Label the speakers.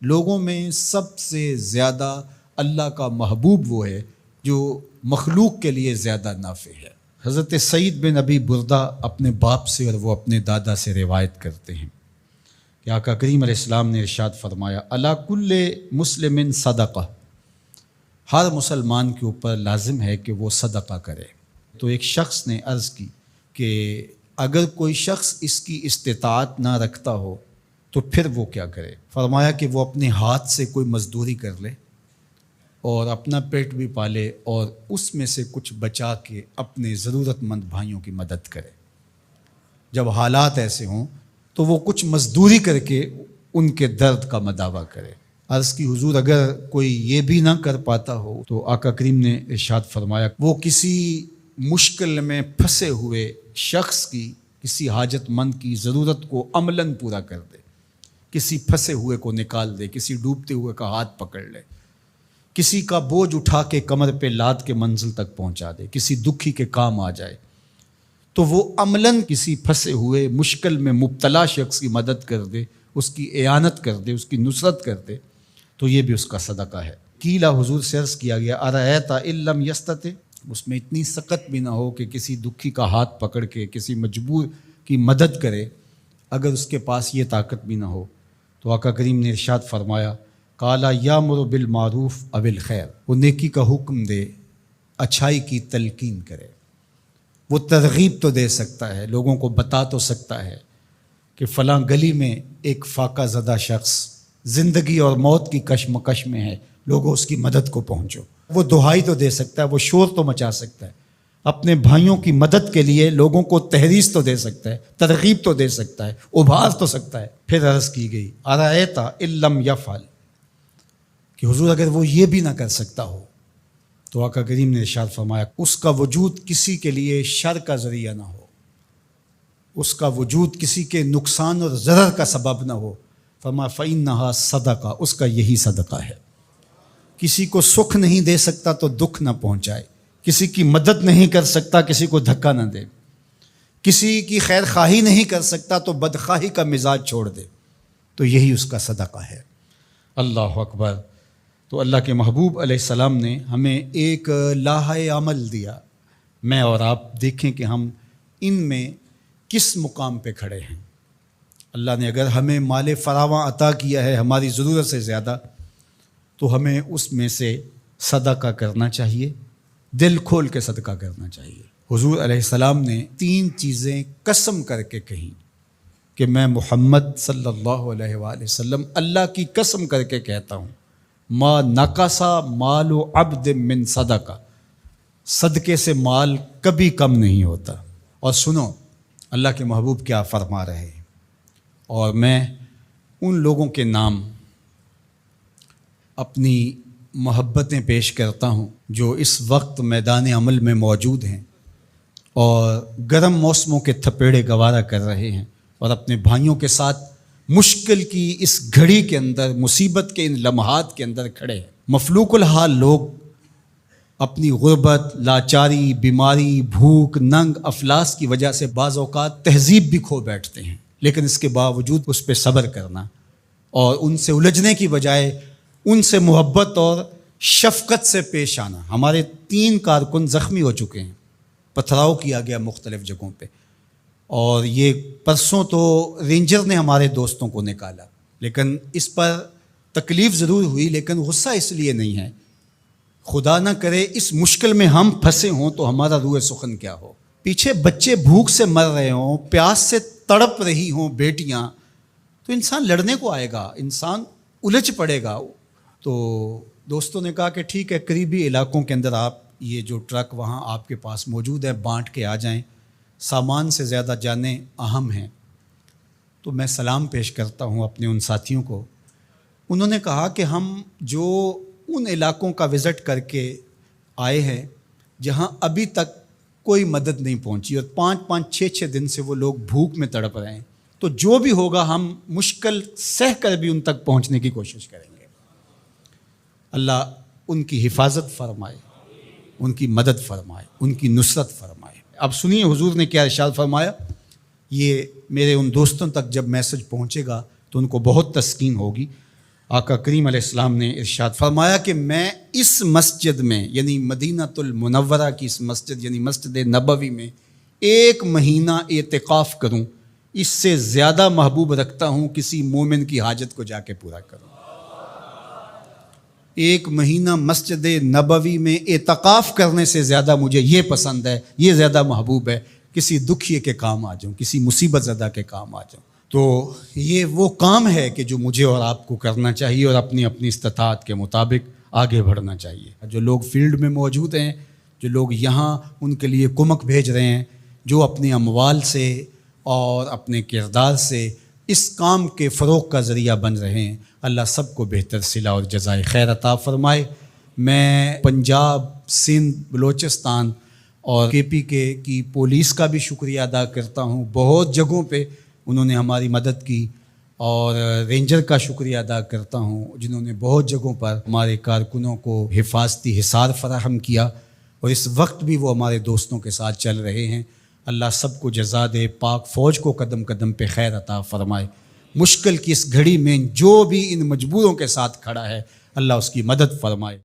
Speaker 1: لوگوں میں سب سے زیادہ اللہ کا محبوب وہ ہے جو مخلوق کے لیے زیادہ نافع ہے۔ حضرت سعید بن ابی بردہ اپنے باپ سے اور وہ اپنے دادا سے روایت کرتے ہیں کہ آقا کریم علیہ السلام نے ارشاد فرمایا علی کل مسلم صدقہ، ہر مسلمان کے اوپر لازم ہے کہ وہ صدقہ کرے۔ تو ایک شخص نے عرض کی کہ اگر کوئی شخص اس کی استطاعت نہ رکھتا ہو تو پھر وہ کیا کرے؟ فرمایا کہ وہ اپنے ہاتھ سے کوئی مزدوری کر لے اور اپنا پیٹ بھی پالے اور اس میں سے کچھ بچا کے اپنے ضرورت مند بھائیوں کی مدد کرے۔ جب حالات ایسے ہوں تو وہ کچھ مزدوری کر کے ان کے درد کا مداوع کرے۔ عرض کی حضور اگر کوئی یہ بھی نہ کر پاتا ہو تو آقا کریم نے ارشاد فرمایا وہ کسی مشکل میں پھنسے ہوئے شخص کی، کسی حاجت مند کی ضرورت کو عملاً پورا کر دے، کسی پھنسے ہوئے کو نکال دے، کسی ڈوبتے ہوئے کا ہاتھ پکڑ لے، کسی کا بوجھ اٹھا کے کمر پہ لاد کے منزل تک پہنچا دے، کسی دکھی کے کام آ جائے تو وہ عملاً کسی پھنسے ہوئے مشکل میں مبتلا شخص کی مدد کر دے، اس کی اعانت کر دے، اس کی نصرت کر دے، تو یہ بھی اس کا صدقہ ہے۔ قیلا حضور سے عرض کیا گیا ارأیت ان لم یستطع، اس میں اتنی سخت بھی نہ ہو کہ کسی دکھی کا ہاتھ پکڑ کے کسی مجبور کی مدد کرے، اگر اس کے پاس یہ طاقت بھی نہ ہو تو آقا کریم نے ارشاد فرمایا قالا یامر بالمعروف او الخیر، وہ نیکی کا حکم دے، اچھائی کی تلقین کرے۔ وہ ترغیب تو دے سکتا ہے، لوگوں کو بتا تو سکتا ہے کہ فلاں گلی میں ایک فاقہ زدہ شخص زندگی اور موت کی کشمکش میں ہے، لوگوں اس کی مدد کو پہنچو۔ وہ دہائی تو دے سکتا ہے، وہ شور تو مچا سکتا ہے، اپنے بھائیوں کی مدد کے لیے لوگوں کو تحریض تو دے سکتا ہے، ترغیب تو دے سکتا ہے، ابھار تو سکتا ہے۔ پھر عرض کی گئی ارأیت ان لم یفعل، کہ حضور اگر وہ یہ بھی نہ کر سکتا ہو تو آقا کریم نے ارشاد فرمایا اس کا وجود کسی کے لیے شر کا ذریعہ نہ ہو، اس کا وجود کسی کے نقصان اور ضرر کا سبب نہ ہو، فرمایا فإنہا صدقہ، اس کا یہی صدقہ ہے۔ کسی کو سکھ نہیں دے سکتا تو دکھ نہ پہنچائے، کسی کی مدد نہیں کر سکتا کسی کو دھکا نہ دے، کسی کی خیر خواہی نہیں کر سکتا تو بدخواہی کا مزاج چھوڑ دے، تو یہی اس کا صدقہ ہے۔ اللہ اکبر۔ تو اللہ کے محبوب علیہ السلام نے ہمیں ایک لاحہ عمل دیا، میں اور آپ دیکھیں کہ ہم ان میں کس مقام پہ کھڑے ہیں۔ اللہ نے اگر ہمیں مال فراواں عطا کیا ہے ہماری ضرورت سے زیادہ تو ہمیں اس میں سے صدقہ کرنا چاہیے، دل کھول کے صدقہ کرنا چاہیے۔ حضور علیہ السلام نے 3 چیزیں قسم کر کے کہیں کہ میں محمد صلی اللہ علیہ وآلہ وسلم اللہ کی قسم کر کے کہتا ہوں ما نقصا مال عبد من صدقہ، صدقے سے مال کبھی کم نہیں ہوتا۔ اور سنو اللہ کے محبوب کیا فرما رہے ہیں، اور میں ان لوگوں کے نام اپنی محبتیں پیش کرتا ہوں جو اس وقت میدان عمل میں موجود ہیں اور گرم موسموں کے تھپیڑے گوارا کر رہے ہیں اور اپنے بھائیوں کے ساتھ مشکل کی اس گھڑی کے اندر، مصیبت کے ان لمحات کے اندر کھڑے ہیں۔ مفلوق الحال لوگ اپنی غربت، لاچاری، بیماری، بھوک، ننگ، افلاس کی وجہ سے بعض اوقات تہذیب بھی کھو بیٹھتے ہیں، لیکن اس کے باوجود اس پہ صبر کرنا اور ان سے الجھنے کی بجائے ان سے محبت اور شفقت سے پیش آنا۔ ہمارے 3 کارکن زخمی ہو چکے ہیں، پتھراؤ کیا گیا مختلف جگہوں پہ، اور یہ پرسوں تو رینجر نے ہمارے دوستوں کو نکالا، لیکن اس پر تکلیف ضرور ہوئی، لیکن غصہ اس لیے نہیں ہے، خدا نہ کرے اس مشکل میں ہم پھنسے ہوں تو ہمارا روح سخن کیا ہو۔ پیچھے بچے بھوک سے مر رہے ہوں، پیاس سے تڑپ رہی ہوں بیٹیاں، تو انسان لڑنے کو آئے گا، انسان الجھ پڑے گا۔ تو دوستوں نے کہا کہ ٹھیک ہے، قریبی علاقوں کے اندر آپ یہ جو ٹرک وہاں آپ کے پاس موجود ہے بانٹ کے آ جائیں، سامان سے زیادہ جانیں اہم ہیں۔ تو میں سلام پیش کرتا ہوں اپنے ان ساتھیوں کو۔ انہوں نے کہا کہ ہم جو ان علاقوں کا وزٹ کر کے آئے ہیں جہاں ابھی تک کوئی مدد نہیں پہنچی اور 5-5 6-6 دن سے وہ لوگ بھوک میں تڑپ رہے ہیں، تو جو بھی ہوگا ہم مشکل سہ کر بھی ان تک پہنچنے کی کوشش کریں گے۔ اللہ ان کی حفاظت فرمائے، ان کی مدد فرمائے، ان کی نصرت فرمائے۔ اب سنیے حضور نے کیا ارشاد فرمایا، یہ میرے ان دوستوں تک جب میسج پہنچے گا تو ان کو بہت تسکین ہوگی۔ آقا کریم علیہ السلام نے ارشاد فرمایا کہ میں اس مسجد میں یعنی مدینۃ المنورہ کی اس مسجد یعنی مسجد نبوی میں 1 مہینہ اعتکاف کروں، اس سے زیادہ محبوب رکھتا ہوں کسی مومن کی حاجت کو جا کے پورا کروں۔ 1 مہینہ مسجد نبوی میں اعتکاف کرنے سے زیادہ مجھے یہ پسند ہے، یہ زیادہ محبوب ہے، کسی دکھیے کے کام آ جاؤں، کسی مصیبت زدہ کے کام آ جاؤں۔ تو یہ وہ کام ہے کہ جو مجھے اور آپ کو کرنا چاہیے اور اپنی اپنی استطاعت کے مطابق آگے بڑھنا چاہیے۔ جو لوگ فیلڈ میں موجود ہیں، جو لوگ یہاں ان کے لیے کمک بھیج رہے ہیں، جو اپنے اموال سے اور اپنے کردار سے اس کام کے فروغ کا ذریعہ بن رہے ہیں، اللہ سب کو بہتر صلہ اور جزائے خیر عطا فرمائے۔ میں پنجاب، سندھ، بلوچستان اور KP کی پولیس کا بھی شکریہ ادا کرتا ہوں، بہت جگہوں پہ انہوں نے ہماری مدد کی، اور رینجر کا شکریہ ادا کرتا ہوں جنہوں نے بہت جگہوں پر ہمارے کارکنوں کو حفاظتی حصار فراہم کیا، اور اس وقت بھی وہ ہمارے دوستوں کے ساتھ چل رہے ہیں۔ اللہ سب کو جزا دے، پاک فوج کو قدم قدم پہ خیر عطا فرمائے۔ مشکل کی اس گھڑی میں جو بھی ان مجبوروں کے ساتھ کھڑا ہے، اللہ اس کی مدد فرمائے۔